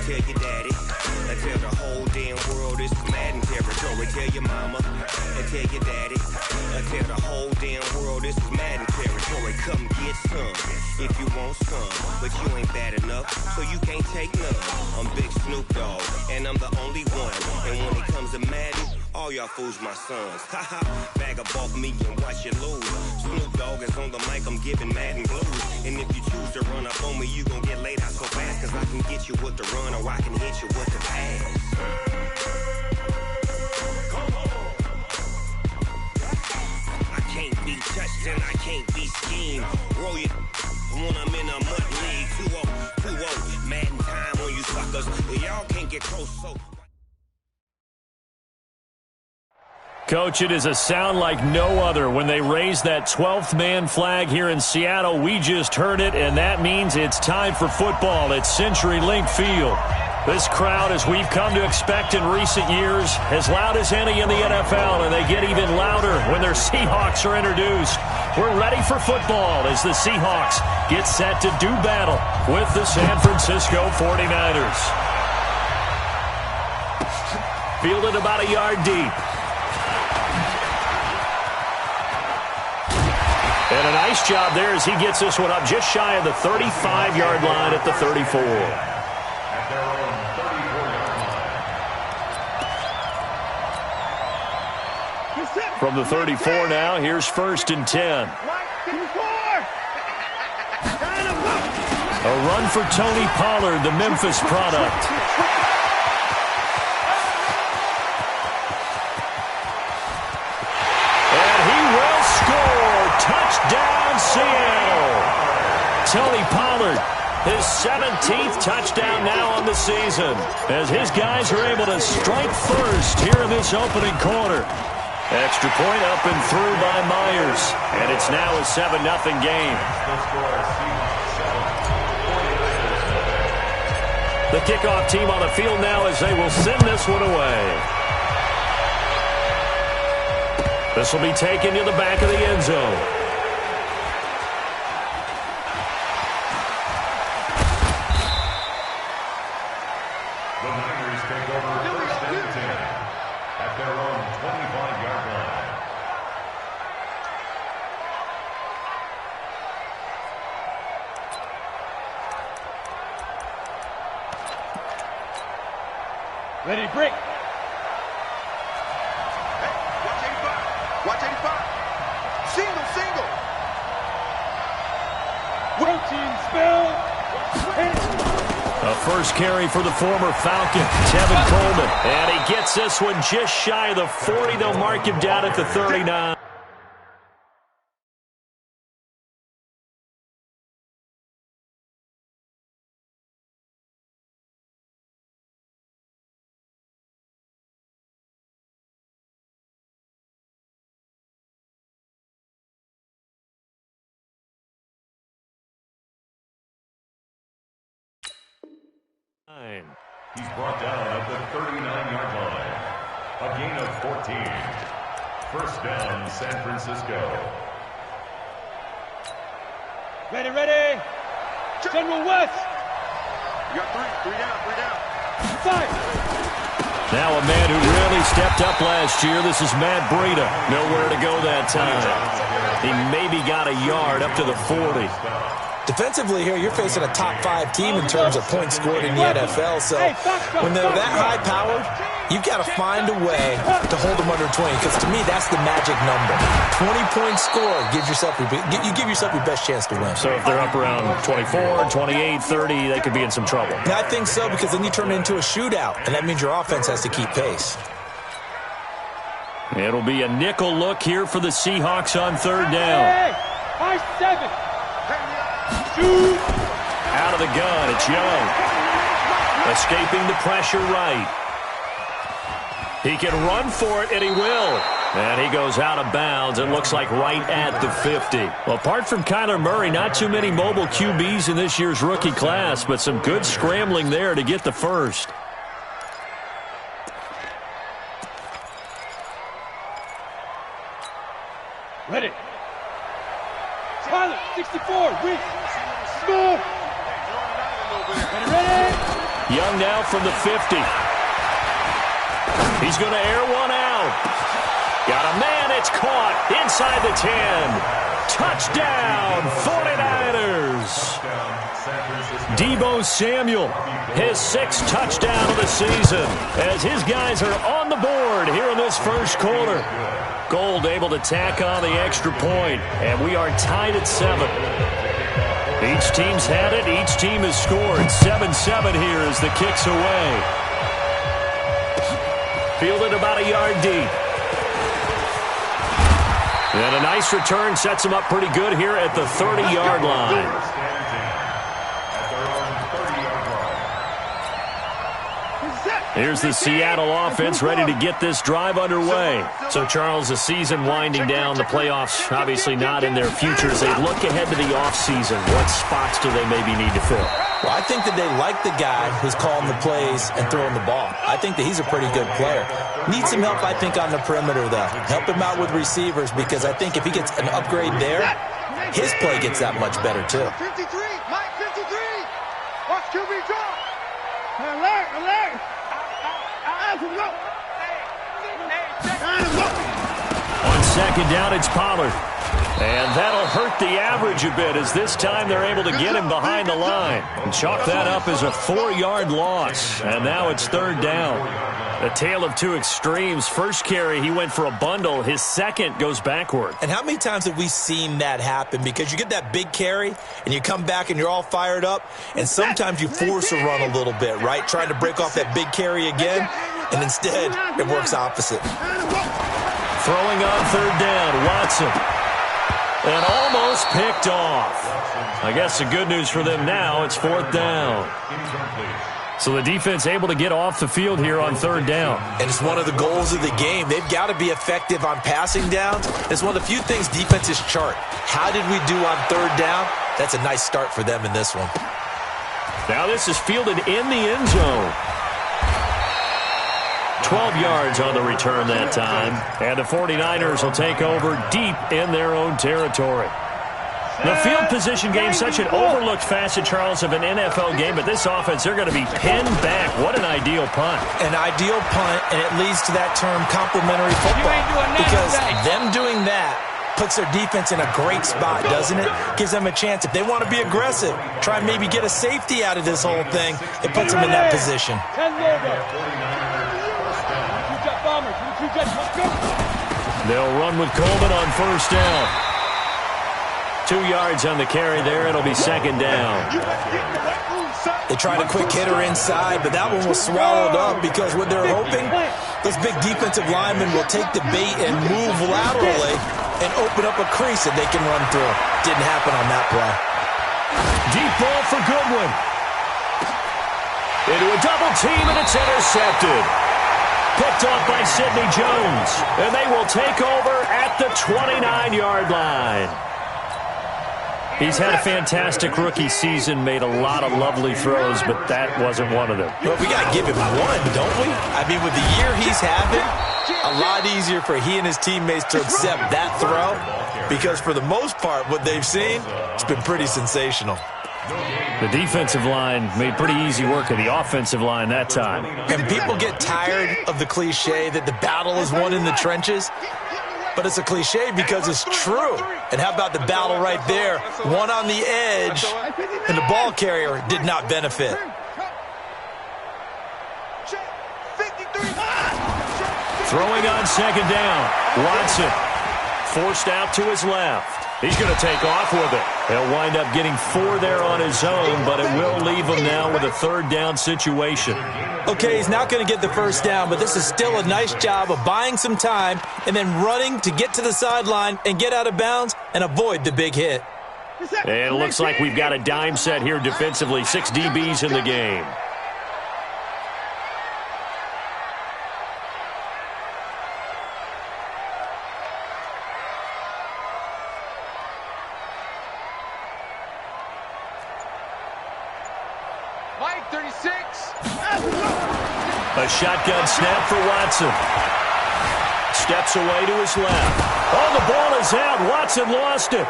tell your daddy. I tell the whole damn world this is Madden territory. Tell your mama and tell your daddy. I tell the whole damn world this is Madden territory. Come get some if you want some, but you ain't bad enough, so you can't take none. I'm Big Snoop Dogg, and I'm the only one. And when it comes to Madden, all y'all fools my sons. Haha, bag up off me and watch you lose. Snoop Dogg is on the mic, I'm giving Madden blues. And if you choose to run up on me, you gon' get laid out so fast, cause I can get you with the run or I can hit you with the pass. Come on. I can't be touched and I can't be schemed. Roll you when I'm in a mud league. 2-0, 2-0, Madden time on you suckers. Y'all can't get close, so... Coach, it is a sound like no other when they raise that 12th man flag here in Seattle. We just heard it, and that means it's time for football at CenturyLink Field. This crowd, as we've come to expect in recent years, as loud as any in the NFL, and they get even louder when their Seahawks are introduced. We're ready for football as the Seahawks get set to do battle with the San Francisco 49ers. Fielded about a yard deep. And a nice job there as he gets this one up just shy of the 35-yard line at the 34. From the 34 now, here's 1st and 10. A run for Tony Pollard, the Memphis product. Touchdown, Seattle. Tony Pollard, his 17th touchdown now on the season, as his guys are able to strike first here in this opening quarter. Extra point up and through by Myers, and it's now a 7-0 game. The kickoff team on the field now as they will send this one away. This will be taken to the back of the end zone. The Niners take over 1st and 10 at their own 25-yard line. Ready, break. Watch 85. Single, single. Routine spell. A first carry for the former Falcon, Tevin Coleman. And he gets this one just shy of the 40. They'll mark him down at the 39. He's brought down at the 39-yard line. A gain of 14. 1st down, San Francisco. Ready, ready. General West. You got three down. Five. Now a man who really stepped up last year. This is Matt Breida. Nowhere to go that time. He maybe got a yard up to the 40. Defensively here, you're facing a top-5 team in terms of points scored in the NFL. So when they're that high-powered, you've got to find a way to hold them under 20. Because to me, that's the magic number. 20-point score gives yourself you give yourself your best chance to win. So if they're up around 24, 28, 30, they could be in some trouble. I think so, because then you turn it into a shootout, and that means your offense has to keep pace. It'll be a nickel look here for the Seahawks on 3rd down. High 7. Out of the gun, it's Young. Escaping the pressure right. He can run for it, and he will. And he goes out of bounds, it looks like right at the 50. Well, apart from Kyler Murray, not too many mobile QBs in this year's rookie class, but some good scrambling there to get the first. Ready. Pilot, 64, weak. School. Ready, ready. Young now from the 50. He's going to air one out. Got a man. It's caught inside the 10. Touchdown, 49ers. Deebo Samuel, his 6th touchdown of the season, as his guys are on the board here in this first quarter. Gold able to tack on the extra point, and we are tied at 7. Each team's had it. Each team has scored. 7-7 here as the kick's away. Fielded about a yard deep. And a nice return sets him up pretty good here at the 30-yard line. Here's the Seattle offense ready to get this drive underway. So, Charles, the season winding down, the playoffs obviously not in their futures. They look ahead to the offseason. What spots do they maybe need to fill? Well, I think that they like the guy who's calling the plays and throwing the ball. I think that he's a pretty good player. Needs some help, I think, on the perimeter, though. Help him out with receivers, because I think if he gets an upgrade there, his play gets that much better, too. 53, Mike 53. Watch QB draw. Alert. On second down, it's Pollard. And that'll hurt the average a bit, as this time they're able to get him behind the line. And chalk that up as a 4-yard loss. And now it's 3rd down. A tale of two extremes. First carry, he went for a bundle. His second goes backward. And how many times have we seen that happen? Because you get that big carry, and you come back and you're all fired up, and sometimes you force a run a little bit, right? Trying to break off that big carry again, and instead it works opposite. Throwing on 3rd down, Watson. And almost picked off. I guess the good news for them now, it's 4th down. So the defense able to get off the field here on 3rd down. And it's one of the goals of the game. They've got to be effective on passing downs. It's one of the few things defenses chart. How did we do on 3rd down? That's a nice start for them in this one. Now this is fielded in the end zone. 12 yards on the return that time. And the 49ers will take over deep in their own territory. The field position game, such an overlooked facet, Charles, of an NFL game, but this offense, they're going to be pinned back. What an ideal punt. An ideal punt, and it leads to that term complementary football. Because them doing that puts their defense in a great spot, doesn't it? Gives them a chance. If they want to be aggressive, try and maybe get a safety out of this whole thing, it puts them in that position. They'll run with Coleman on 1st down. 2 yards on the carry there. It'll be 2nd down. They tried a quick hitter inside, but that one was swallowed up because what they're hoping, those big defensive linemen will take the bait and move laterally and open up a crease that they can run through. Didn't happen on that play. Deep ball for Goodwin. Into a double team, and it's intercepted. Picked off by Sidney Jones. And they will take over at the 29-yard line. He's had a fantastic rookie season, made a lot of lovely throws, but that wasn't one of them. Well, we got to give him one, don't we? I mean, with the year he's having, a lot easier for he and his teammates to accept that throw, because for the most part, what they've seen, it's been pretty sensational. The defensive line made pretty easy work of the offensive line that time. And people get tired of the cliche that the battle is won in the trenches. But it's a cliche because it's true. And how about the battle right there? One on the edge, and the ball carrier did not benefit. Throwing on 2nd down. Watson forced out to his left. He's going to take off with it. He'll wind up getting 4 there on his own, but it will leave him now with a 3rd down situation. Okay, he's not going to get the 1st down, but this is still a nice job of buying some time and then running to get to the sideline and get out of bounds and avoid the big hit. And it looks like we've got a dime set here defensively. 6 DBs in the game. Mike 36. A shotgun snap for Watson. Steps away to his left. Oh, the ball is out. Watson lost it.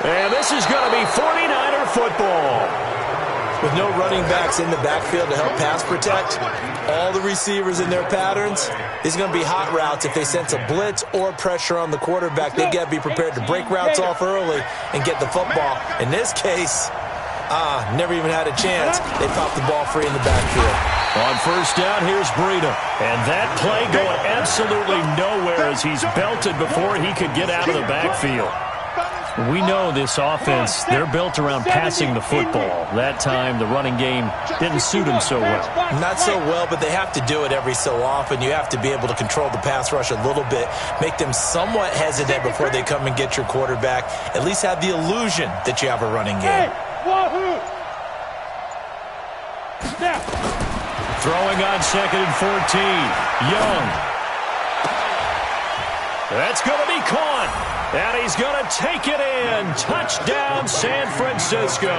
And this is going to be 49er football. With no running backs in the backfield to help pass protect, all the receivers in their patterns, these are going to be hot routes. If they sense a blitz or pressure on the quarterback, they got to be prepared to break routes off early and get the football. In this case, never even had a chance. They popped the ball free in the backfield. On first down, here's Breida. And that play going absolutely nowhere as he's belted before he could get out of the backfield. We know this offense, they're built around passing the football. That time, the running game didn't suit them so well. Not so well, but they have to do it every so often. You have to be able to control the pass rush a little bit, make them somewhat hesitant before they come and get your quarterback. At least have the illusion that you have a running game. Throwing on 2nd and 14. Young. That's going to be caught. And he's going to take it in. Touchdown, San Francisco.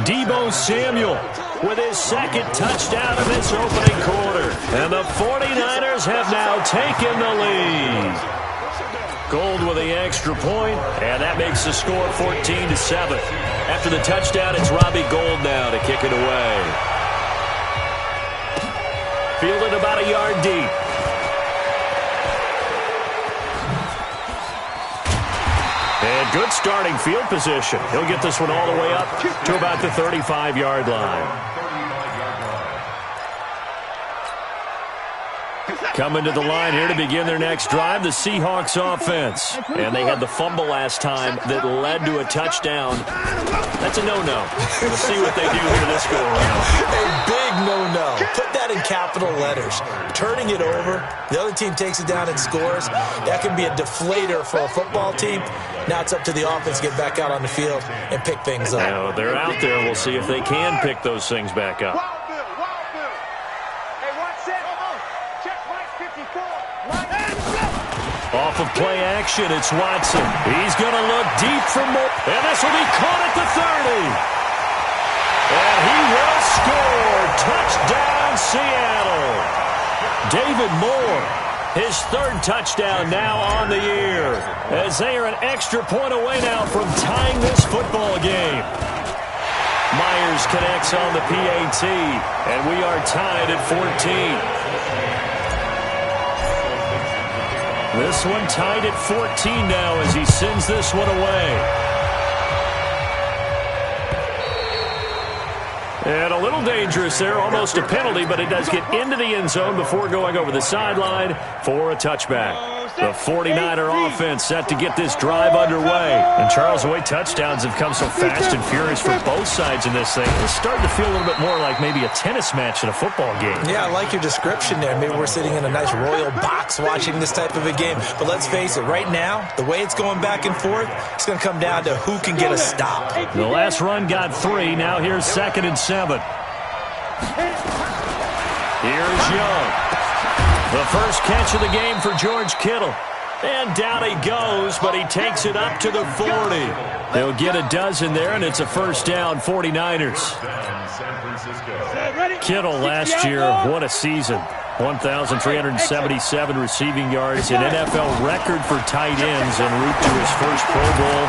Deebo Samuel with his second touchdown of this opening quarter. And the 49ers have now taken the lead. Gold with the extra point, and that makes the score 14-7. After the touchdown, it's Robbie Gould now to kick it away. Fielded about a yard deep. And good starting field position. He'll get this one all the way up to about the 35-yard line. Coming to the line here to begin their next drive, the Seahawks offense. And they had the fumble last time that led to a touchdown. That's a no-no. We'll see what they do here this go-around. A big no-no. Put that in capital letters. Turning it over, the other team takes it down and scores. That can be a deflator for a football team. Now it's up to the offense to get back out on the field and pick things up. Now they're out there. We'll see if they can pick those things back up. Off of play action, it's Watson. He's going to look deep for more. And this will be caught at the 30. And he will score. Touchdown, Seattle. David Moore, his third touchdown now on the year. As they are an extra point away now from tying this football game. Myers connects on the PAT. And we are tied at 14. This one tied at 14 now as he sends this one away. And a little dangerous there, almost a penalty, but it does get into the end zone before going over the sideline for a touchback. The 49er offense set to get this drive underway. And Charles, the way touchdowns have come so fast and furious for both sides in this thing, it's starting to feel a little bit more like maybe a tennis match in a football game. Yeah, I like your description there. Maybe we're sitting in a nice royal box watching this type of a game. But let's face it, right now, the way it's going back and forth, it's going to come down to who can get a stop. The last run got 3. Now here's 2nd and 7. Here's Young. The first catch of the game for George Kittle. And down he goes, but he takes it up to the 40. They'll get a dozen there, and it's a first down, 49ers. Kittle last year, what a season. 1,377 receiving yards, an NFL record for tight ends en route to his first Pro Bowl.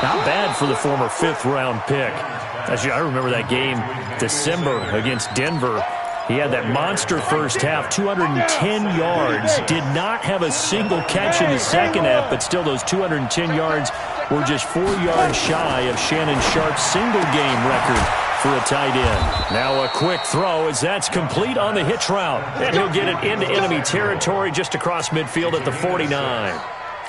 Not bad for the former 5th-round pick. I remember that game, December, against Denver. He had that monster first half, 210 yards. Did not have a single catch in the second half, but still those 210 yards were just 4 yards shy of Shannon Sharp's single-game record for a tight end. Now a quick throw as that's complete on the hitch route. And he'll get it into enemy territory just across midfield at the 49.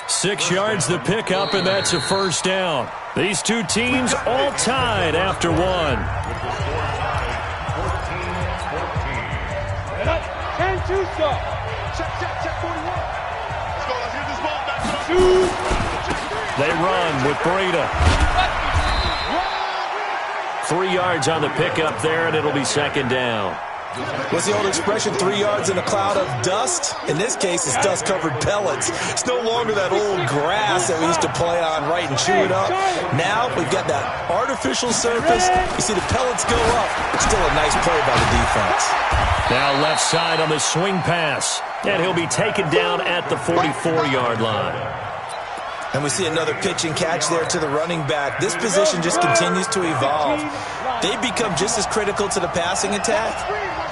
6 yards the pickup, and that's a first down. These two teams all tied after one. 10-2 stop. Check 41. Let's get this ball back to the They run with Breida. 3 yards on the pickup there, and it'll be second down. What's the old expression, 3 yards in a cloud of dust? In this case, it's dust-covered pellets. It's no longer that old grass that we used to play on, right, and chew it up. Now we've got that artificial surface. You see the pellets go up. It's still a nice play by the defense. Now left side on the swing pass. And he'll be taken down at the 44-yard line. And we see another pitch and catch there to the running back. This position just continues to evolve. They become just as critical to the passing attack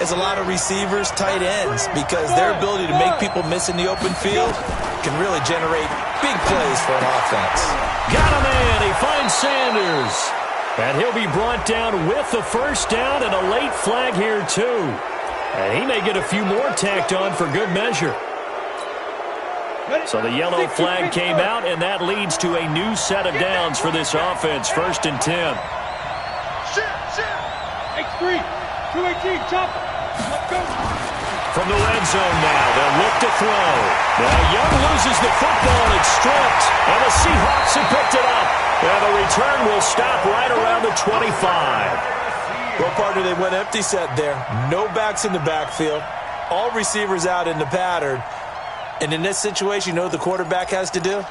as a lot of receivers, tight ends, because their ability to make people miss in the open field can really generate big plays for an offense. Got a man. He finds Sanders. And he'll be brought down with the first down and a late flag here, too. And he may get a few more tacked on for good measure. So the yellow flag came out, and that leads to a new set of downs for this offense. 1st and 10. X3, 218, chopper. Let's go. From the red zone now, they'll look to throw. Now Young loses the football, and it's stripped. And the Seahawks have picked it up. And the return will stop right around the 25. Well, partner, they went empty set there. No backs in the backfield. All receivers out in the pattern. And in this situation, you know what the quarterback has to do?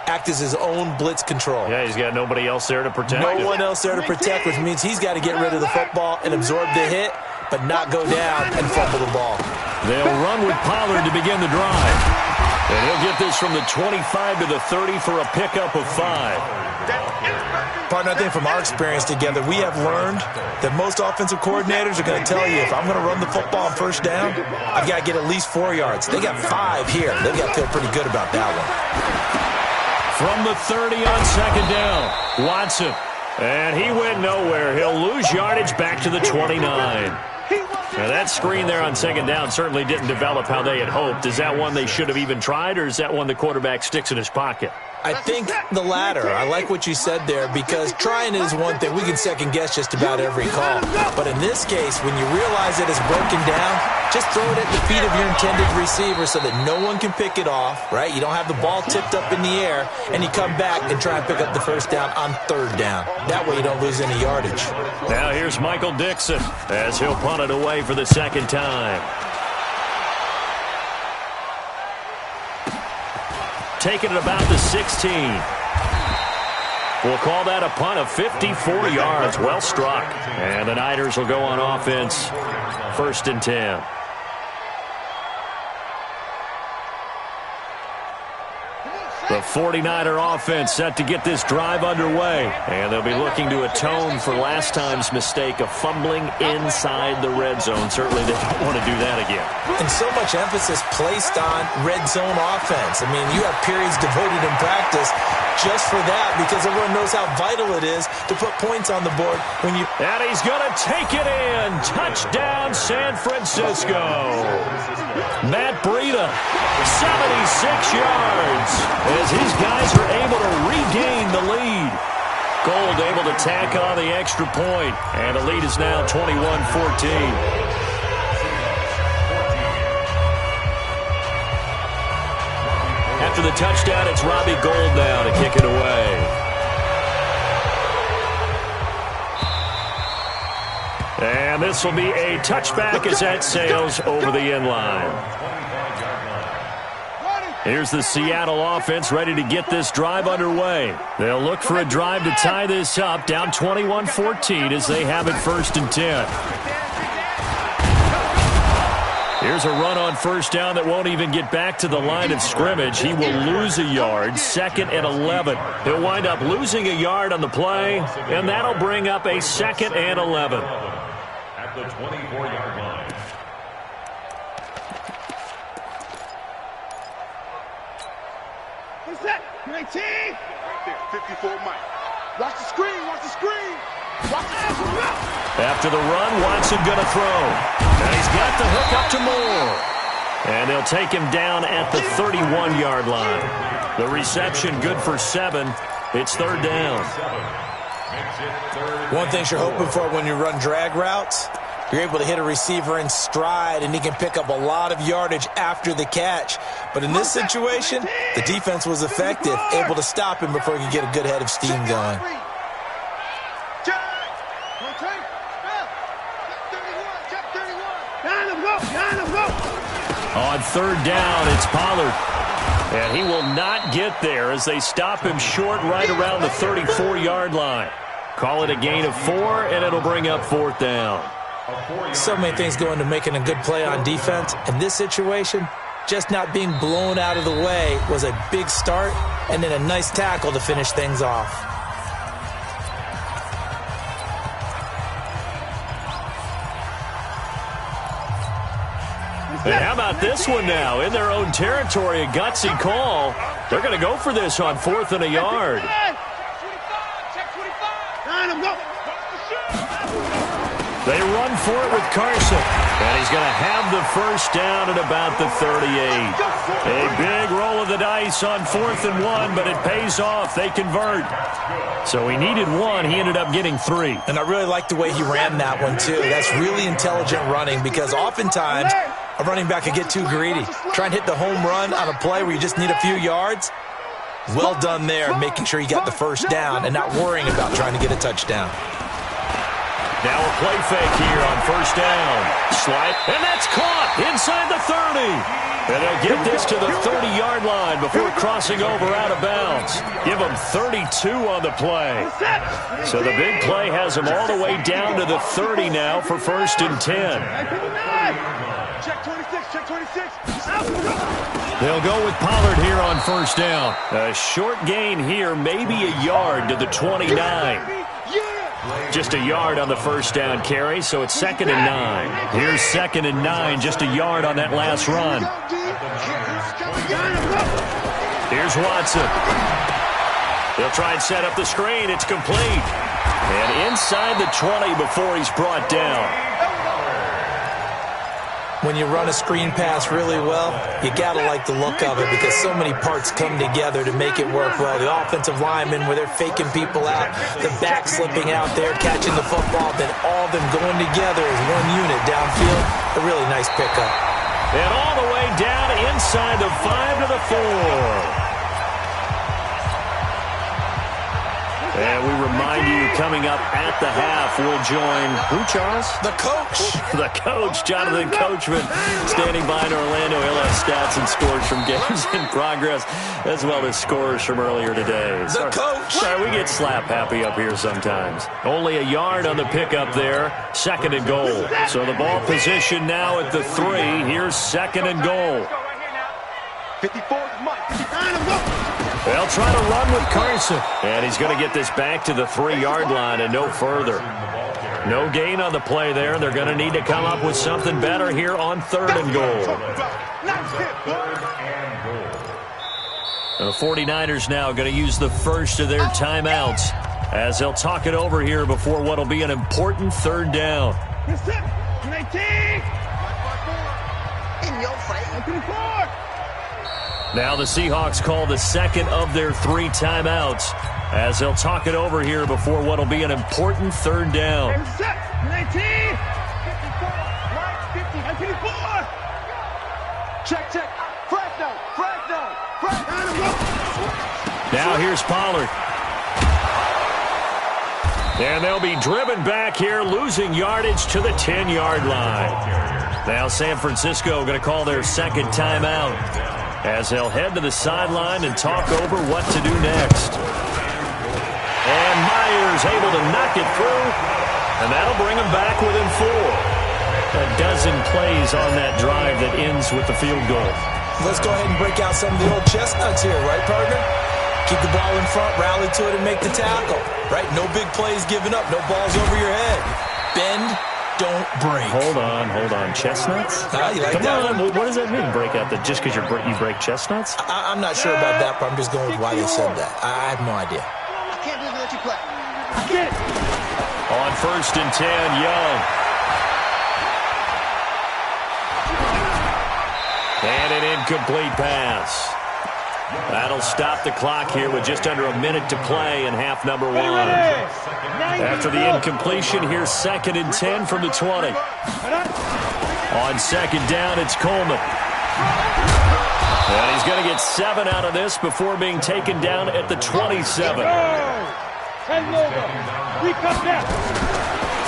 Act as his own blitz control. Yeah, he's got nobody else there to protect. No one else there to protect, which means he's got to get rid of the football and absorb the hit, but not go down and fumble the ball. They'll run with Pollard to begin the drive. And he'll get this from the 25 to the 30 for a pickup of 5. Partner, I think from our experience together, we have learned that most offensive coordinators are going to tell you, if I'm going to run the football on first down, I've got to get at least 4 yards. They got 5 here. They've got to feel pretty good about that one. From the 30 on 2nd down, Watson. And he went nowhere. He'll lose yardage back to the 29. Now that screen there on 2nd down certainly didn't develop how they had hoped. Is that one they should have even tried, or is that one the quarterback sticks in his pocket? I think the latter. I like what you said there, because trying it is one thing. We can second-guess just about every call. But in this case, when you realize it is broken down, just throw it at the feet of your intended receiver so that no one can pick it off, right? You don't have the ball tipped up in the air, and you come back and try and pick up the first down on 3rd down. That way you don't lose any yardage. Now here's Michael Dixon as he'll punt it away for the 2nd time. Taking it about the 16. We'll call that a punt of 54 yards. Well struck. And the Niners will go on offense. 1st and 10. The 49er offense set to get this drive underway. And they'll be looking to atone for last time's mistake of fumbling inside the red zone. Certainly they don't want to do that again. And so much emphasis placed on red zone offense. I mean, you have periods devoted in practice just for that, because everyone knows how vital it is to put points on the board when you... And he's going to take it in. Touchdown, San Francisco. Matt Breida, 76 yards, as his guys are able to regain the lead. Gold able to tack on the extra point, and the lead is now 21-14. After the touchdown, it's Robbie Gould now to kick it away. And this will be a touchback as that sails over the end line. Here's the Seattle offense ready to get this drive underway. They'll look for a drive to tie this up, down 21-14 as they have it 1st and 10. Here's a run on 1st down that won't even get back to the line of scrimmage. He will lose a yard, 2nd and 11. He'll wind up losing a yard on the play, and that'll bring up a 2nd and 11. At the 24-yard line. What's that? 19? Right there, 54 Mike. Watch the screen, watch the screen. Watch the screen. After the run, Watson going to throw. And he's got the hook up to Moore. And they'll take him down at the 31-yard line. The reception good for 7. It's 3rd down. One thing you're hoping for when you run drag routes, you're able to hit a receiver in stride, and he can pick up a lot of yardage after the catch. But in this situation, the defense was effective, able to stop him before he could get a good head of steam going. On 3rd down, it's Pollard. And he will not get there as they stop him short right around the 34-yard line. Call it a gain of 4, and it'll bring up 4th down. So many things go into making a good play on defense. In this situation, just not being blown out of the way was a big start and then a nice tackle to finish things off. And how about this one now? In their own territory, a gutsy call. They're going to go for this on 4th and a yard. They run for it with Carson. And he's going to have the first down at about the 38. A big roll of the dice on 4th and 1, but it pays off. They convert. So he needed 1. He ended up getting 3. And I really like the way he ran that one, too. That's really intelligent running because oftentimes a running back could get too greedy. Try and hit the home run on a play where you just need a few yards. Well done there, making sure you got the first down and not worrying about trying to get a touchdown. Now a play fake here on first down. Slide, and that's caught inside the 30. And they'll get this to the 30-yard line before crossing over out of bounds. Give them 32 on the play. So the big play has them all the way down to the 30 now for 1st and 10. Check 26, check 26. They'll go with Pollard here on first down. A short gain here, maybe a yard to the 29. Just a yard on the first down carry, so it's 2nd and 9. Here's 2nd and 9, just a yard on that last run. Here's Watson. They'll try and set up the screen. It's complete. And inside the 20 before he's brought down. When you run a screen pass really well, you got to like the look of it because so many parts come together to make it work well. The offensive linemen where they're faking people out, the back slipping out there, catching the football, then all of them going together as one unit downfield. A really nice pickup. And all the way down inside the 5 to the 4. And we remind you, coming up at the half, we'll join, who, Charles? The coach. The coach, Jonathan Coachman, standing by in Orlando. He'll have stats and scores from games in progress, as well as scores from earlier today. The coach. Sorry, we get slap happy up here sometimes. Only a yard on the pickup there, 2nd and goal. So the ball position now at the 3. Here's 2nd and goal. 54 is Mike. 59 go. They'll try to run with Carson. And he's going to get this back to the 3-yard line and no further. No gain on the play there. They're going to need to come up with something better here on 3rd and goal. And the 49ers now going to use the first of their timeouts as they'll talk it over here before what will be an important 3rd down. 19. In your face. Now the Seahawks call the 2nd of their 3 timeouts as they'll talk it over here before what will be an important 3rd down. 19. 54. 54. Check. Fresno. Now here's Pollard. And they'll be driven back here, losing yardage to the 10-yard line. Now San Francisco going to call their 2nd timeout as they'll head to the sideline and talk over what to do next. And Myers able to knock it through, and that'll bring them back within 4. A dozen plays on that drive that ends with the field goal. Let's go ahead and break out some of the old chestnuts here, right, partner? Keep the ball in front, rally to it, and make the tackle, right? No big plays given up, no balls over your head. Bend, don't break. Hold on. Chestnuts? You like Come that on, one? what does that mean, break out? That just because you break chestnuts? I'm not sure about that, but I'm just going with why they said that. I have no idea. I can't believe they let you play. I get it. On 1st and 10, Young. And an incomplete pass. That'll stop the clock here with just under a minute to play in half number 1. After the incompletion, here's 2nd and 10 from the 20. On 2nd down, it's Coleman. And he's going to get 7 out of this before being taken down at the 27.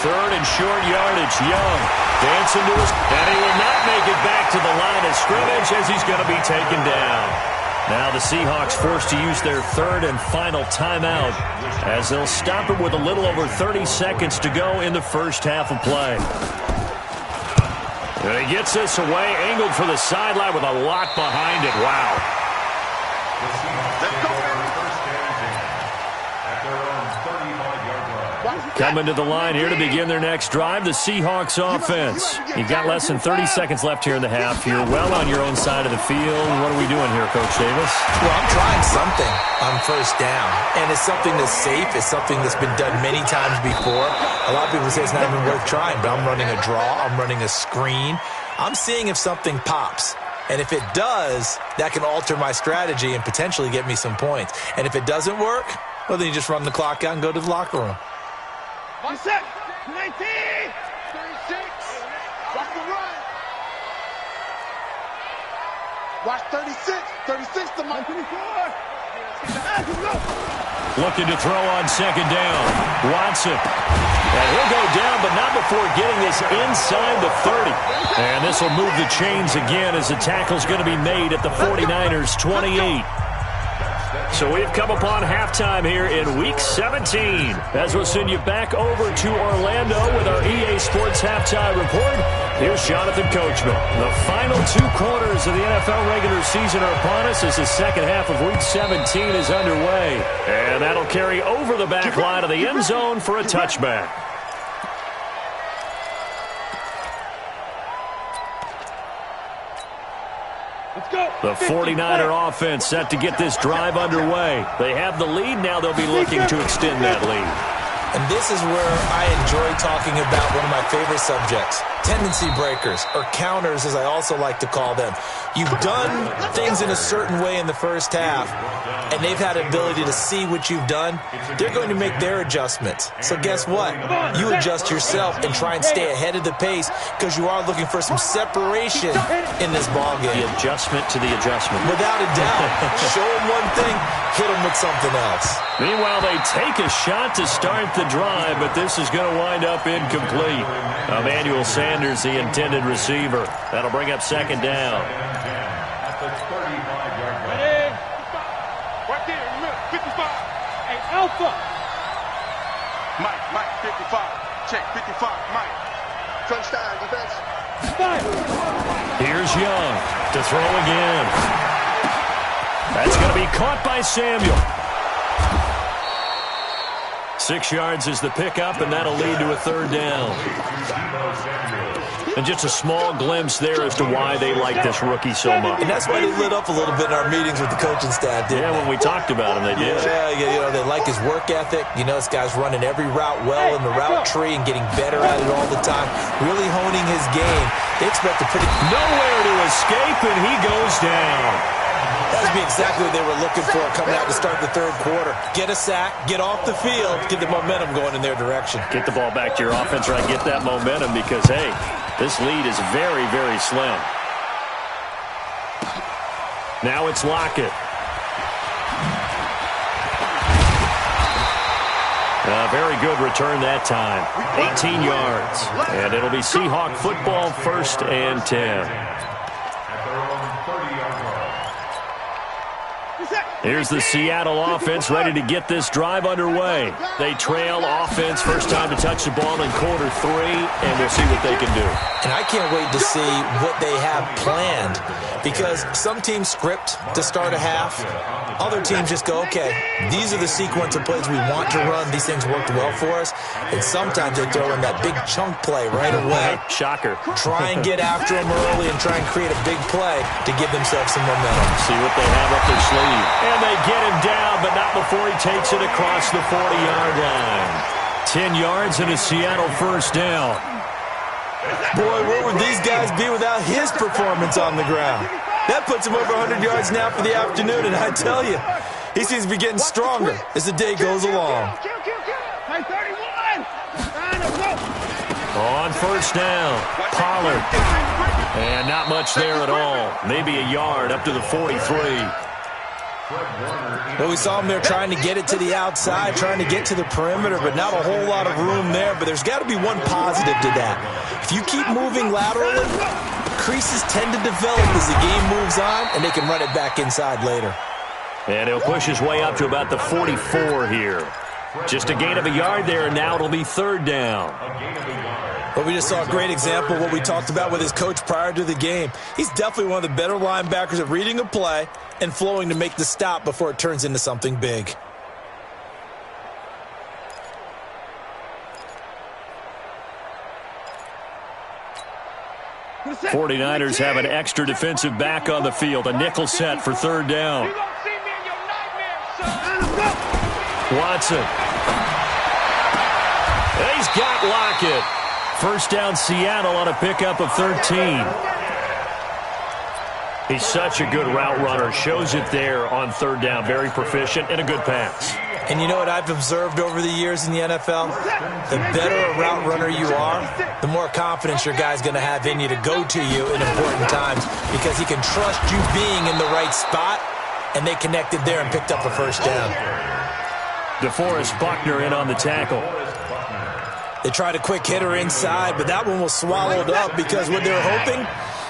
3rd and short yardage, Young. Dancing to his... And he will not make it back to the line of scrimmage as he's going to be taken down. Now the Seahawks forced to use their 3rd and final timeout as they'll stop it with a little over 30 seconds to go in the first half of play. And he gets this away, angled for the sideline with a lot behind it. Wow. Let's go, baby. At their own 35-yard line. Coming to the line here to begin their next drive, the Seahawks offense. You've got less than 30 seconds left here in the half. You're well on your own side of the field. What are we doing here, Coach Davis? Well, I'm trying something on first down, and it's something that's safe. It's something that's been done many times before. A lot of people say it's not even worth trying, but I'm running a draw. I'm running a screen. I'm seeing if something pops. And if it does, that can alter my strategy and potentially get me some points. And if it doesn't work, well, then you just run the clock out and go to the locker room. 1 sec. 19. 36. Watch the run. Watch 36. 36 to my 24. Looking to throw on second down. Watson. And he'll go down, but not before getting this inside the 30. And this will move the chains again as the tackle's going to be made at the 49ers' 28. So we've come upon halftime here in Week 17. As we'll send you back over to Orlando with our EA Sports Halftime Report, here's Jonathan Coachman. The final 2 quarters of the NFL regular season are upon us as the second half of Week 17 is underway. And that'll carry over the back line of the end zone for a touchback. The 49er offense set to get this drive underway. They have the lead. Now they'll be looking to extend that lead. And this is where I enjoy talking about one of my favorite subjects, tendency breakers, or counters as I also like to call them. You've done things in a certain way in the first half, and they've had an ability to see what you've done. They're going to make their adjustments. So guess what? You adjust yourself and try and stay ahead of the pace because you are looking for some separation in this ballgame. The adjustment to the adjustment. Without a doubt. Show them one thing, hit them with something else. Meanwhile, they take a shot to start the drive, but this is going to wind up incomplete. Emmanuel Sanders, the intended receiver. That'll bring up second down. At the 35-yard line. Ready? Right there in the middle. 55. Hey, Alpha. Mike, 55. Check, 55, Mike. Touchdown, defense. Here's Young to throw again. That's going to be caught by Samuel. 6 yards is the pickup, and that'll lead to a third down. And just a small glimpse there as to why they like this rookie so much. And that's why they lit up a little bit in our meetings with the coaching staff, didn't they? When we talked about him, they did. Yeah, they like his work ethic. This guy's running every route well in the route tree and getting better at it all the time, really honing his game. They expect a pretty... Nowhere to escape, and he goes down. That would be exactly what they were looking for coming out to start the third quarter. Get a sack, get off the field, get the momentum going in their direction. Get the ball back to your offense, right? Get that momentum because, hey, this lead is very, very slim. Now it's Lockett. A very good return that time. 18 yards. And it'll be Seahawk football, 1st and 10. Here's the Seattle offense ready to get this drive underway. They trail offense, first time to touch the ball in quarter 3, and we'll see what they can do. And I can't wait to see what they have planned because some teams script to start a half. Other teams just go, okay, these are the sequence of plays we want to run. These things worked well for us. And sometimes they throw in that big chunk play right away. Shocker. Try and get after them early and try and create a big play to give themselves some momentum. See what they have up their sleeve. And they get him down, but not before he takes it across the 40-yard line. 10 yards and a Seattle first down. Boy, where would these guys be without his performance on the ground? That puts him over 100 yards now for the afternoon, and I tell you, he seems to be getting stronger as the day goes along. On first down, Pollard. And not much there at all. Maybe a yard up to the 43. Well, we saw him there trying to get it to the outside, trying to get to the perimeter, but not a whole lot of room there. But there's got to be one positive to that. If you keep moving laterally, creases tend to develop as the game moves on, and they can run it back inside later. And he'll push his way up to about the 44 here. Just a gain of a yard there, and now it'll be third down. A gain of a yard. But we just saw a great example of what we talked about with his coach prior to the game. He's definitely one of the better linebackers at reading a play and flowing to make the stop before it turns into something big. The 49ers have an extra defensive back on the field. A nickel set for third down. Watson. He's got Lockett. First down Seattle on a pickup of 13. He's such a good route runner. Shows it there on third down. Very proficient and a good pass. And you know what I've observed over the years in the NFL? The better a route runner you are, the more confidence your guy's going to have in you to go to you in important times because he can trust you being in the right spot, and they connected there and picked up a first down. DeForest Buckner in on the tackle. They tried a quick hitter inside, but that one was swallowed up because what they're hoping,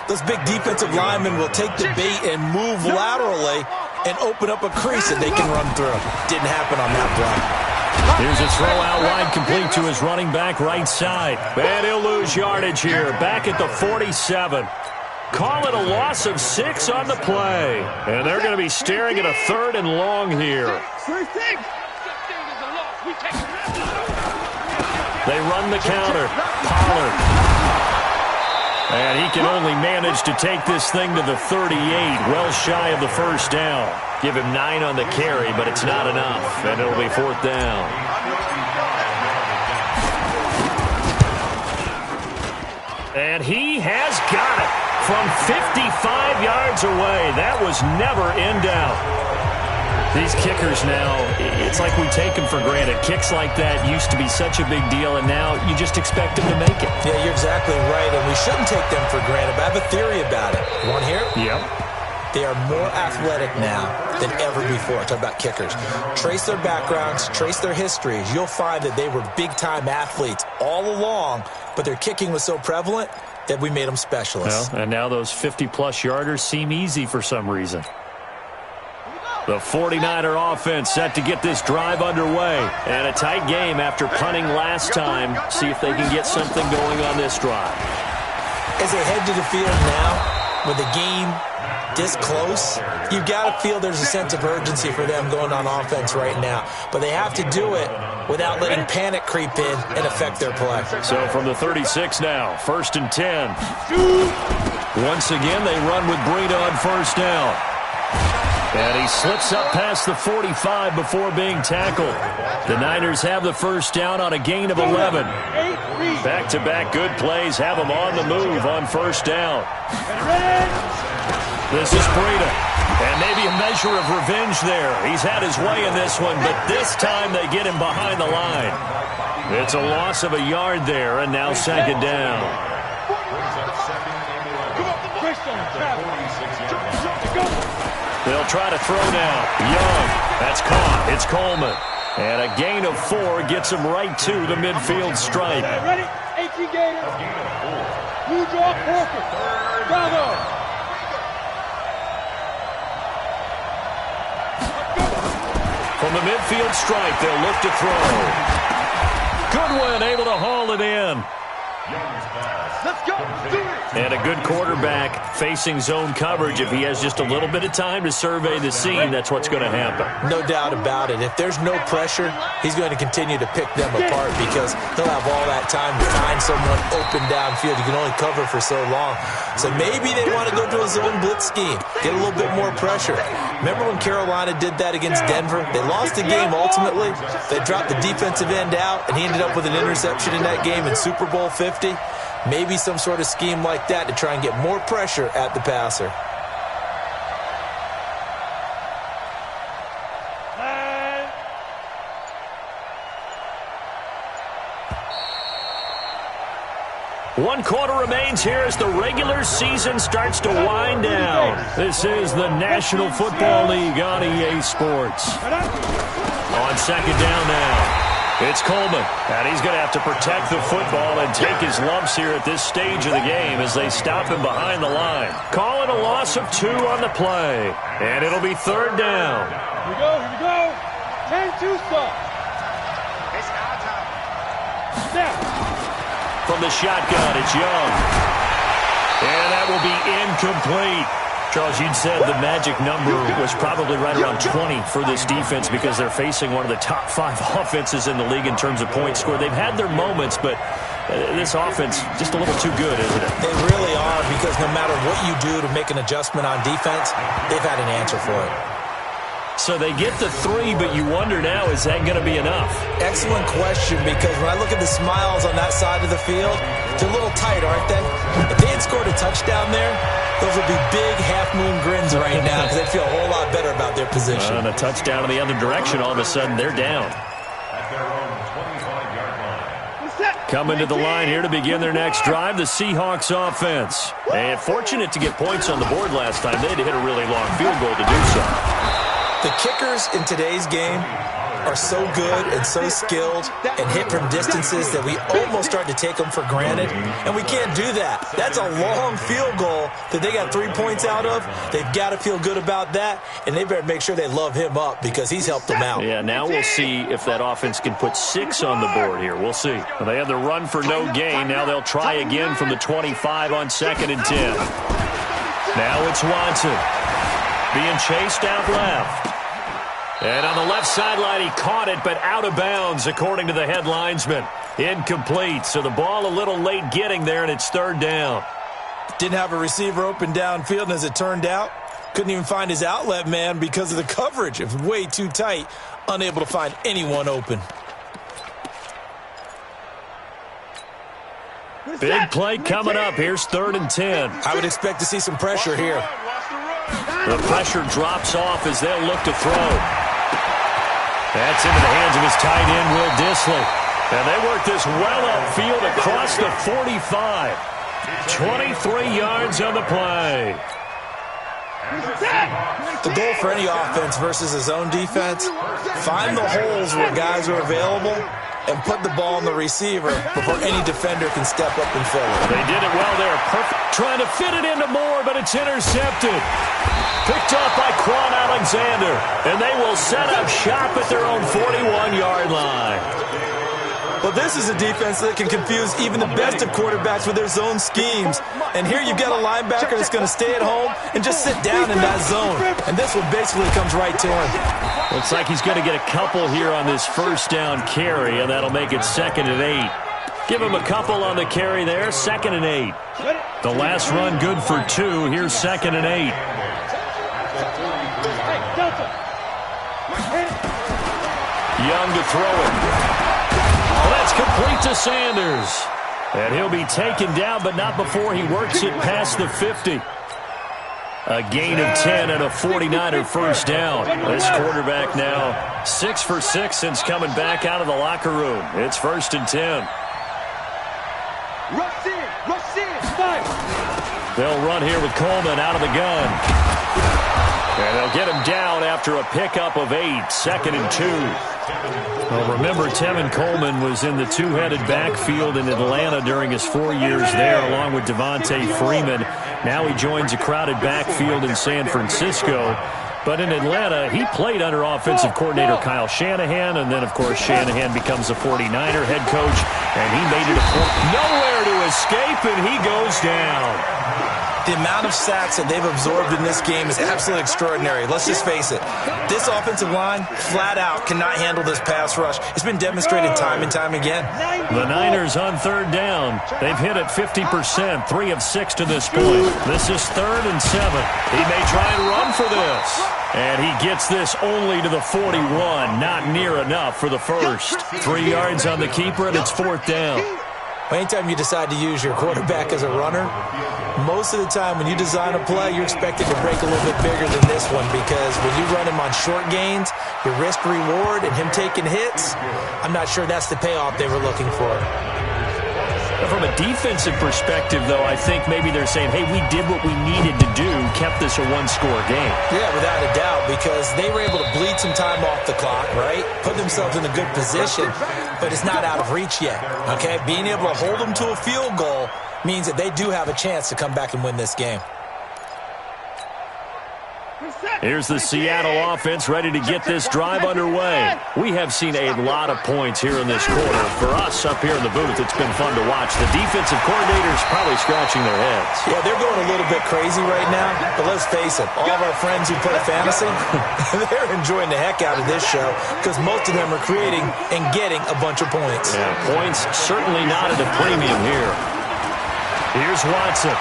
those big defensive linemen will take the bait and move laterally and open up a crease that they can run through. Didn't happen on that play. Here's a throw out wide complete to his running back right side. And he'll lose yardage here. Back at the 47. Call it a loss of 6 on the play. And they're going to be staring at a 3rd and long here. They run the counter. Pollard. And he can only manage to take this thing to the 38, well shy of the first down. Give him 9 on the carry, but it's not enough, and it'll be 4th down. And he has got it from 55 yards away. That was never in doubt. These kickers now, it's like we take them for granted. Kicks like that used to be such a big deal, and now you just expect them to make it. Yeah, you're exactly right, and we shouldn't take them for granted. But I have a theory about it. You want to hear it? Yep. They are more athletic now than ever before. Talk about kickers. Trace their backgrounds, trace their histories. You'll find that they were big-time athletes all along, but their kicking was so prevalent that we made them specialists. Well, and now those 50-plus yarders seem easy for some reason. The 49er offense set to get this drive underway. And a tight game after punting last time. See if they can get something going on this drive. As they head to the field now, with the game this close, you've got to feel there's a sense of urgency for them going on offense right now. But they have to do it without letting panic creep in and affect their play. So from the 36 now, 1st and 10. Once again, they run with Breida on first down. And he slips up past the 45 before being tackled. The Niners have the first down on a gain of 11. Back-to-back good plays have them on the move on first down. This is Breida. And maybe a measure of revenge there. He's had his way in this one, but this time they get him behind the line. It's a loss of a yard there, and now 2nd down. They'll try to throw now. Young. That's caught. It's Coleman. And a gain of 4 gets him right to the midfield stripe. Ready? 18 Gators. Blue draw, Porker. Bravo. From the midfield stripe, they'll look to throw. Goodwin able to haul it in. Let's go. Do it. And a good quarterback facing zone coverage. If he has just a little bit of time to survey the scene, that's what's going to happen. No doubt about it. If there's no pressure, he's going to continue to pick them apart because he'll have all that time to find someone open downfield. You can only cover for so long. So maybe they want to go to a zone blitz scheme, get a little bit more pressure. Remember when Carolina did that against Denver? They lost the game ultimately. They dropped the defensive end out, and he ended up with an interception in that game in Super Bowl 50. Maybe some sort of scheme like that to try and get more pressure at the passer. One quarter remains here as the regular season starts to wind down. This is the National Football League on EA Sports. On 2nd down now. It's Coleman, and he's going to have to protect the football and take his lumps here at this stage of the game as they stop him behind the line. Call it a loss of 2 on the play, and it'll be 3rd down. Here we go, here we go. 10-2 stop. It's our time. Snap. from the shotgun. It's Young. And that will be incomplete. Charles, you'd said the magic number was probably right around 20 for this defense because they're facing one of the top 5 offenses in the league in terms of points scored. They've had their moments, but this offense just a little too good, isn't it? They really are, because no matter what you do to make an adjustment on defense, they've had an answer for it. So they get the 3, but you wonder now, is that going to be enough? Excellent question, because when I look at the smiles on that side of the field, they're a little tight, aren't they? If they had scored a touchdown there, those would be big half-moon grins right now because they feel a whole lot better about their position. And a touchdown in the other direction, all of a sudden they're down. At their own 25-yard line. Coming to the line here to begin their next drive, the Seahawks offense. And fortunate to get points on the board last time. They had to hit a really long field goal to do so. The kickers in today's game are so good and so skilled and hit from distances that we almost start to take them for granted, and we can't do that. That's a long field goal that they got 3 points out of. They've got to feel good about that, and they better make sure they love him up because he's helped them out. Yeah, now we'll see if that offense can put 6 on the board here. We'll see. Well, they had the run for no gain. Now they'll try again from the 25 on 2nd and 10. Now it's Watson being chased out left. And on the left sideline, he caught it, but out of bounds, according to the head linesman. Incomplete, so the ball a little late getting there, and it's 3rd down. Didn't have a receiver open downfield, and as it turned out, couldn't even find his outlet man because of the coverage. It was way too tight, unable to find anyone open. Big play coming up. Here's 3rd and 10. I would expect to see some pressure here. The pressure drops off as they'll look to throw. That's into the hands of his tight end, Will Dissly. And they work this well upfield across the 45. 23 yards on the play. The goal for any offense versus a zone defense, find the holes where guys are available and put the ball on the receiver before any defender can step up and fill it. They did it well there. Perfect. Trying to fit it into Moore, but it's intercepted. Picked up by Quan Alexander. And they will set up shop at their own 41-yard line. Well, this is a defense that can confuse even the best of quarterbacks with their zone schemes. And here you've got a linebacker that's going to stay at home and just sit down in that zone. And this one basically comes right to him. Looks like he's going to get a couple here on this 1st down carry, and that'll make it 2nd and 8. Give him a couple on the carry there, 2nd and 8. The last run good for 2. Here's 2nd and 8. Young to throw it. Well, that's complete to Sanders. And he'll be taken down, but not before he works it past the 50. A gain of 10 and a 49er 1st down. This quarterback now 6 for 6 since coming back out of the locker room. It's 1st and 10. Rush in, fight. They'll run here with Coleman out of the gun. And they'll get him down after a pickup of 8, 2nd and 2. Well, remember, Tevin Coleman was in the two-headed backfield in Atlanta during his 4 years there, along with Devontae Freeman. Now he joins a crowded backfield in San Francisco. But in Atlanta, he played under offensive coordinator Kyle Shanahan, and then, of course, Shanahan becomes a 49er head coach, and he made it a point. Nowhere to escape, and he goes down. The amount of sacks that they've absorbed in this game is absolutely extraordinary. Let's just face it. This offensive line, flat out, cannot handle this pass rush. It's been demonstrated time and time again. The Niners on 3rd down. They've hit it 50%, 3 of 6 to this point. This is 3rd and 7. He may try and run for this. And he gets this only to the 41. Not near enough for the first. 3 yards on the keeper, and it's 4th down. Anytime you decide to use your quarterback as a runner, most of the time when you design a play, you're expected to break a little bit bigger than this one, because when you run him on short gains, your risk-reward and him taking hits, I'm not sure that's the payoff they were looking for. From a defensive perspective, though, I think maybe they're saying, hey, we did what we needed to do, kept this a one-score game. Yeah, without a doubt, because they were able to bleed some time off the clock, right? Put themselves in a good position, but it's not out of reach yet, okay? Being able to hold them to a field goal means that they do have a chance to come back and win this game. Here's the Seattle offense ready to get this drive underway. We have seen a lot of points here in this quarter. For us up here in the booth, it's been fun to watch. The defensive coordinators probably scratching their heads. Yeah, they're going a little bit crazy right now, but let's face it, all of our friends who play fantasy, they're enjoying the heck out of this show because most of them are creating and getting a bunch of points. Yeah, points certainly not at a premium here. Here's Watson.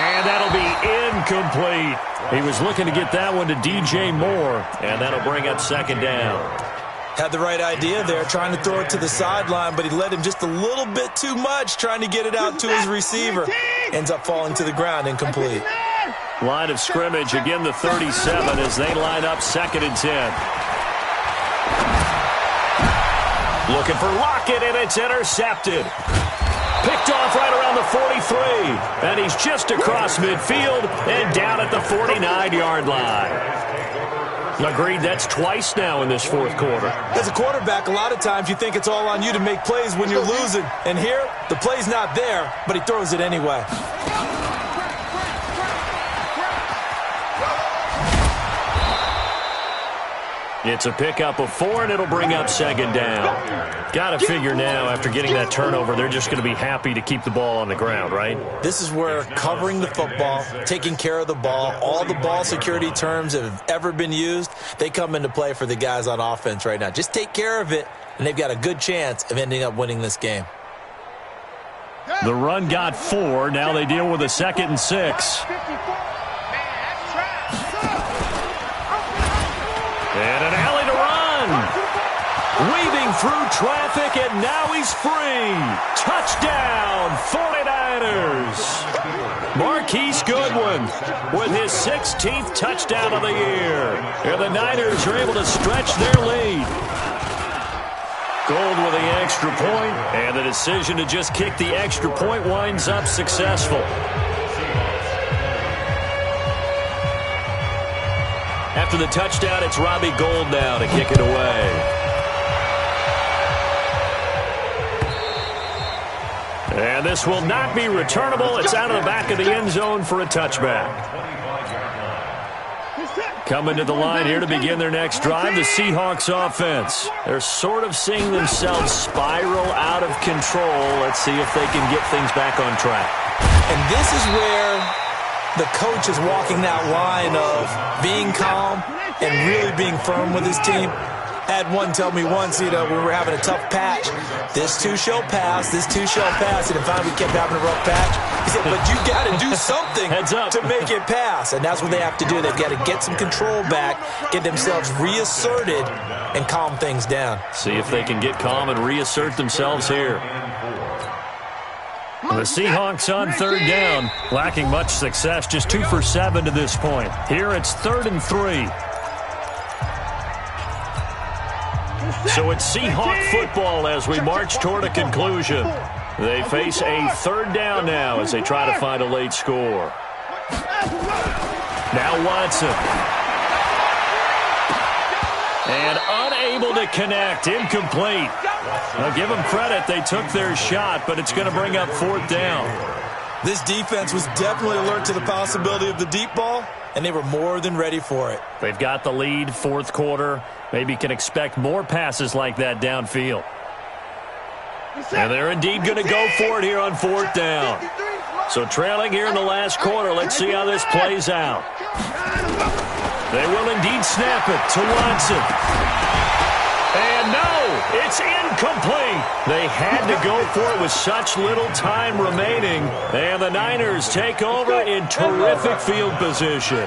And that'll be incomplete. He was looking to get that one to DJ Moore, and that'll bring up second down. Had the right idea there, trying to throw it to the sideline, but he led him just a little bit too much, trying to get it out to his receiver. Ends up falling to the ground, incomplete. Line of scrimmage, again the 37 as they line up 2nd and 10. Looking for Lockett, and it's intercepted. Picked off right around the 43. And he's just across midfield and down at the 49-yard line. Agreed, that's twice now in this fourth quarter. As a quarterback, a lot of times you think it's all on you to make plays when you're losing. And here, the play's not there, but he throws it anyway. It's a pickup of 4, and it'll bring up second down. Got to figure now, after getting that turnover, they're just going to be happy to keep the ball on the ground, right? This is where covering the football, taking care of the ball, all the ball security terms that have ever been used, they come into play for the guys on offense right now. Just take care of it, and they've got a good chance of ending up winning this game. The run got 4. Now they deal with a 2nd and 6. And an alley to run. Weaving through traffic, and now he's free. Touchdown, 49ers. Marquise Goodwin with his 16th touchdown of the year. And the Niners are able to stretch their lead. Gold with the extra point, and the decision to just kick the extra point winds up successful. After the touchdown, it's Robbie Gould now to kick it away. And this will not be returnable. It's out of the back of the end zone for a touchback. Coming to the line here to begin their next drive, the Seahawks offense. They're sort of seeing themselves spiral out of control. Let's see if they can get things back on track. And this is where the coach is walking that line of being calm and really being firm with his team. Had one tell me once, we were having a tough patch. This too shall pass, this too shall pass. And finally we kept having a rough patch. He said, but you got to do something to make it pass. And that's what they have to do. They've got to get some control back, get themselves reasserted, and calm things down. See if they can get calm and reassert themselves here. The Seahawks on 3rd down, lacking much success, just 2 for 7 to this point. Here it's 3rd and 3. So it's Seahawk football as we march toward a conclusion. They face a 3rd down now as they try to find a late score. Now Watson. And unable to connect, incomplete. Now give them credit, they took their shot, but it's going to bring up 4th down. This defense was definitely alert to the possibility of the deep ball, and they were more than ready for it. They've got the lead, 4th quarter. Maybe can expect more passes like that downfield. And they're indeed going to go for it here on 4th down. So trailing here in the last quarter, let's see how this plays out. They will indeed snap it to Watson. And no, it's incomplete. They had to go for it with such little time remaining. And the Niners take over in terrific field position.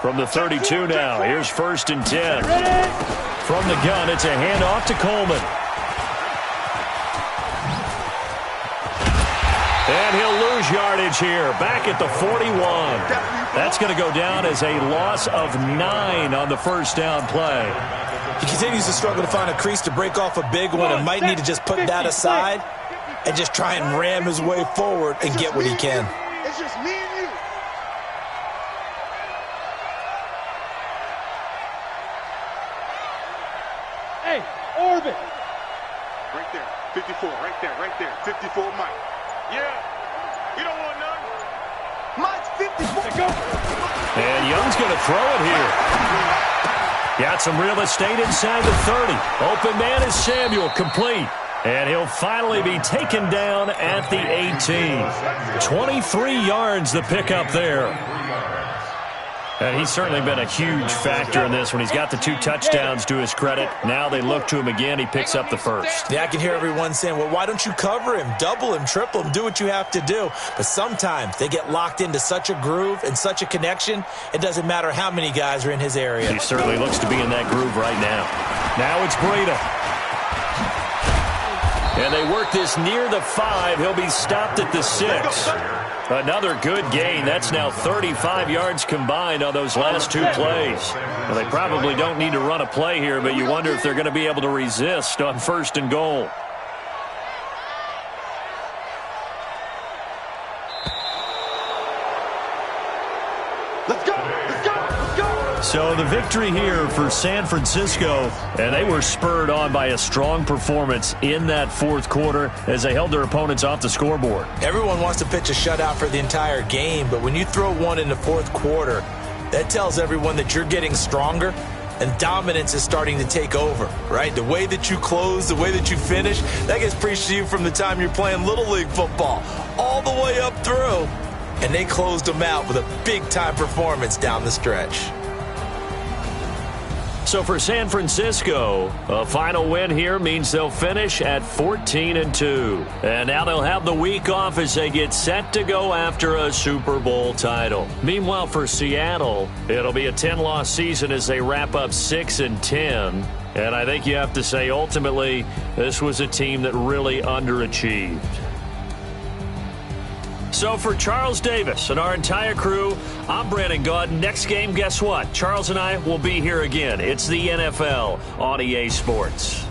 From the 32 now, here's 1st and 10. From the gun, it's a handoff to Coleman. And he'll lose yardage here, back at the 41. That's going to go down as a loss of 9 on the 1st down play. He continues to struggle to find a crease to break off a big one and might need to just put that aside and just try and ram his way forward and get what he can. It's just me and you. Hey, orbit. Right there, 54, right there, 54 Mike. Yeah, you don't want none. Mike. And Young's going to throw it here. Got some real estate inside the 30. Open man is Samuel, complete. And he'll finally be taken down at the 18. 23 yards the pickup there. And he's certainly been a huge factor in this when he's got the 2 touchdowns to his credit. Now they look to him again. He picks up the first. Yeah, I can hear everyone saying, well, why don't you cover him, double him, triple him, do what you have to do. But sometimes they get locked into such a groove and such a connection, it doesn't matter how many guys are in his area. He certainly looks to be in that groove right now. Now it's Breida. And they work this near the 5. He'll be stopped at the 6. Another good gain. That's now 35 yards combined on those last 2 plays. Well, they probably don't need to run a play here, but you wonder if they're going to be able to resist on 1st and goal. So the victory here for San Francisco, and they were spurred on by a strong performance in that 4th quarter as they held their opponents off the scoreboard. Everyone wants to pitch a shutout for the entire game, but when you throw one in the 4th quarter, that tells everyone that you're getting stronger and dominance is starting to take over, right? The way that you close, the way that you finish, that gets preached to you from the time you're playing Little League football all the way up through, and they closed them out with a big-time performance down the stretch. So for San Francisco, a final win here means they'll finish at 14-2. And now they'll have the week off as they get set to go after a Super Bowl title. Meanwhile, for Seattle, it'll be a 10-loss season as they wrap up 6-10. And I think you have to say, ultimately, this was a team that really underachieved. So for Charles Davis and our entire crew, I'm Brandon Gaud. Next game, guess what? Charles and I will be here again. It's the NFL on EA Sports.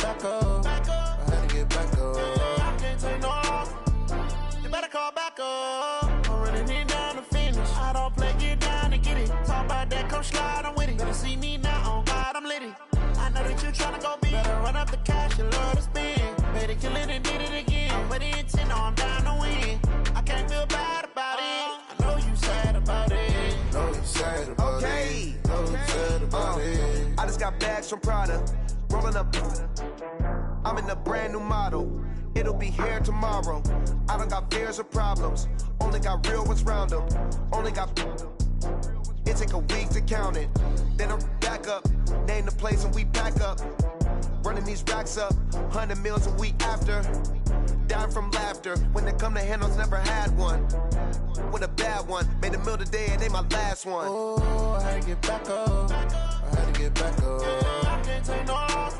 back up. I had to get back up. I can't take no loss. You better call back up. I'm running it down to finish. I don't play, get down to get it. Talk about that, come slide, I'm with it. Better see me now, on God, I'm litty. I know that you tryna go big. Better run up the cash, you love to spend. Better kill it and did it again. But the intent, no, I'm down to win. I can't feel bad about it. I know you sad about it. Know you sad about it. Know you sad about it. I just got bags from Prada. Rolling up. I'm in a brand new model. It'll be here tomorrow. I don't got fears or problems. Only got real ones round them. Only got. It take a week to count it. Then I'm back up. Name the place and we pack up. Running these racks up. 100 meals a week after. Dying from laughter. When they come to handles, never had one. With a bad one. Made a meal today and ain't my last one. Oh, I had to get back up. I had to get back up. I can't take no loss.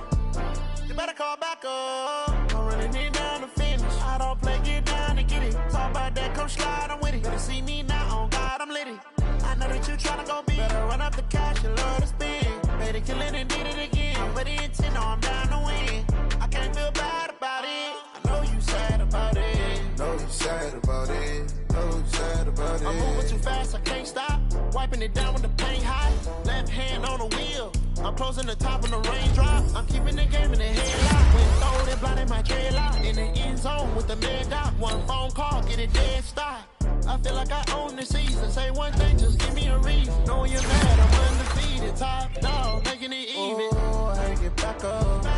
You better call back up. I'm running it down to finish. I don't play, get down to get it. Talk about that, come slide, I'm with it. Better see me now, on God, I'm litty. I know that you tryna go big. Better run up the cash, you love to spend. Better kill it and did it again. But the intent, no, I'm down to win. I can't feel bad about it. I know you sad about it. Know you sad about it. Know you sad about it. I'm moving too fast, I can't stop. Wiping it down with the paint hot. Left hand on the wheel. I'm closing the top when the raindrop. I'm keeping the game in the headlock. When throw it, blind in my dreadlock. In the end zone with the man dot. One phone call, get it dead stop. I feel like I own the season. Say one thing, just give me a reason. Knowing you're mad, I'm undefeated. Top dog, making it even. Oh, I had to get back up. I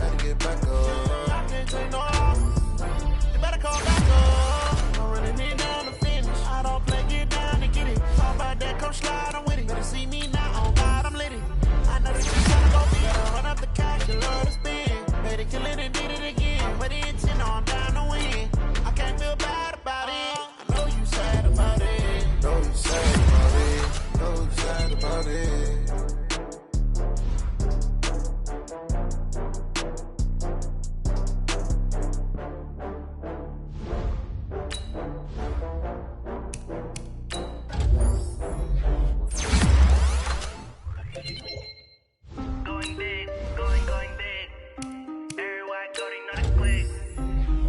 had to get back up. I can't take no loss. You better call back up. I'm running it down to finish. I don't play, get down to get it. Talk about that, come slide, I'm with it. Better see me now, on God, I'm litty. I know that you tryna go big. Better run up the cash, you love to spend. Better kill it and did it again. But the intent, no, I'm down to win. I can't feel bad about it. I know you sad about it. Know you sad about it. Know you sad about it. Going big, going big. Everywhere I go, they know the click.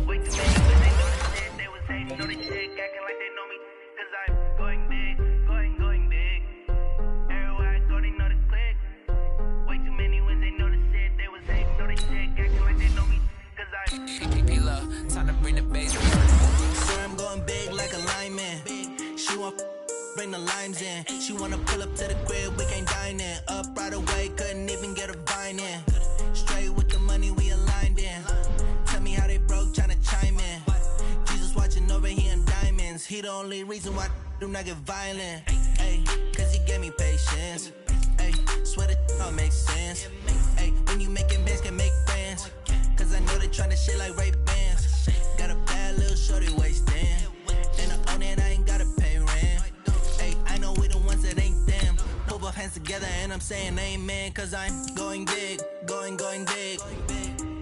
Way too many, but they know the shit. They was hating, know the shit, acting like they know me. Cause I'm going big, going big. Everywhere I go, they know the click. Way too many wins, they know the shit. They was hating, know the shit, acting like they know me. Cause I'm PPP time to bring the bass. Sure, I'm going big like a lineman. She want bring the limes in. She wanna pull up to the crib, we can't dine in. Up right away, couldn't even get a vine in. Straight with the money, we aligned in. Tell me how they broke, tryna chime in. Jesus watching over here in diamonds. He the only reason why do not get violent. Ay, cause he gave me patience. Ay, swear that all makes sense. Ay, when you making bands, can make friends. Cause I know they tryna shit like Ray Bans. Got a bad little shorty wasting. And I own it, I ain't gotta pay rent. Ay, I know we the ones that ain't them. Put both hands together and I'm saying amen. Cause I'm going big, going big.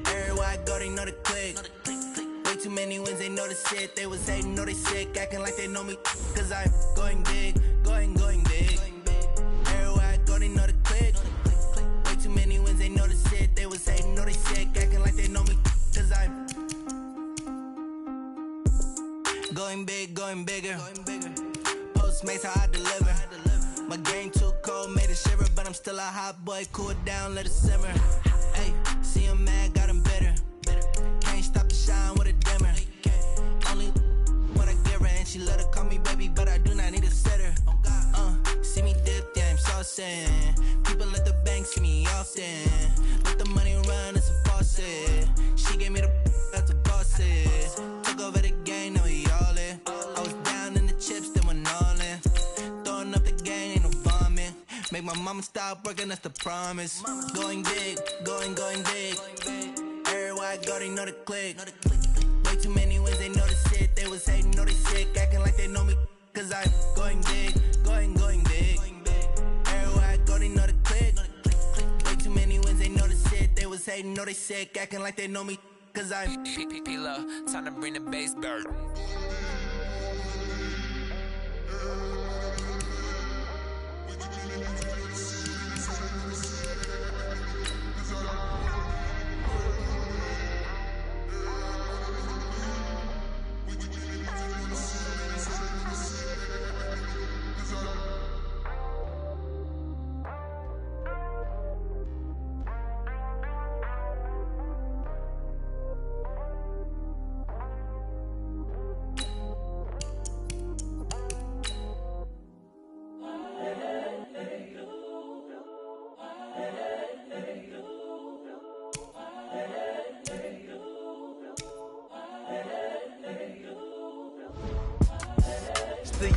Everywhere I go, they know the click. Way too many wins, they know the shit. They was hating, know they sick, acting like they know me. Cause I'm going big, going big. Everywhere I go, they know the click. Way too many wins, they know the shit. They was hating, know they sick, acting like they know me. Cause I'm going big, going bigger. Postmates how I deliver. My game too cold, made it shiver, but I'm still a hot boy. Cool it down, let it simmer. Hey, see him mad, got him bitter. Can't stop the shine with a dimmer. Only what I give her, and she let her call me baby, but I do not need a sitter. See me dip, yeah, I'm saucing. People at the bank see me often. Let the money run, it's a faucet. She gave me the that's a boss it. Took over the game, now we all in. I was down in the chips, then went all in. Throwing up the game, ain't no vomit. Make my mama stop working, that's the promise. Going big, going big. Everywhere I go, they know the click. Way too many wins, they know the shit. They was hating, know they sick, acting like they know me. Cause I'm going big, going big. Everywhere I go, they know the click. Way too many wins, they know the shit. They was hating, know they sick, acting like they know me. Cause I'm PPP time to bring the bass bird.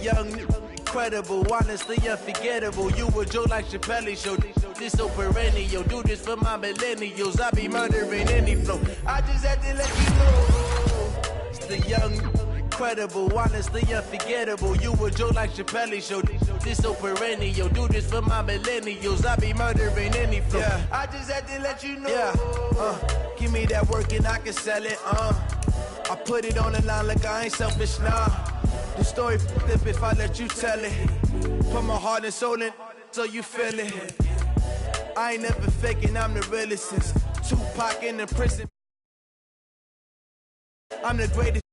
young, incredible, honestly unforgettable. You a joke like Chappelle show. This so perennial. Do this for my millennials. I be murdering any flow. I just had to let you know. It's the young, incredible, honestly unforgettable. You a joke like Chappelle show. This so perennial. Do this for my millennials. I be murdering any flow. Yeah. I just had to let you know. Yeah. Give me that work and I can sell it. I put it on the line like I ain't selfish, nah. The story flip if I let you tell it. Put my heart and soul in so you feel it. I ain't never faking, I'm the realest since Tupac in the prison. I'm the greatest.